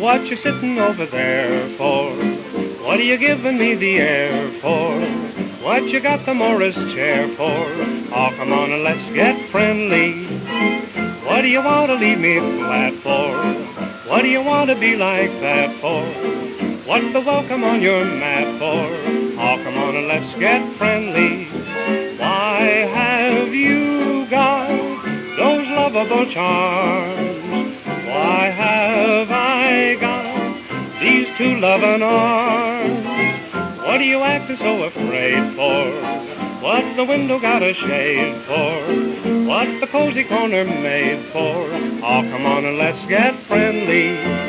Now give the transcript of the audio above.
what you sitting over there for? What are you giving me the air for? What you got the Morris chair for? Oh, come on and let's get friendly. What do you want to leave me flat for? What do you want to be like that for? What's the welcome on your mat for? Oh, come on and let's get friendly. Why have you got those lovable charms? Why have I got these two loving arms? What are you acting so afraid for? What's the window got a shade for? What's the cozy corner made for? Oh, come on and let's get friendly.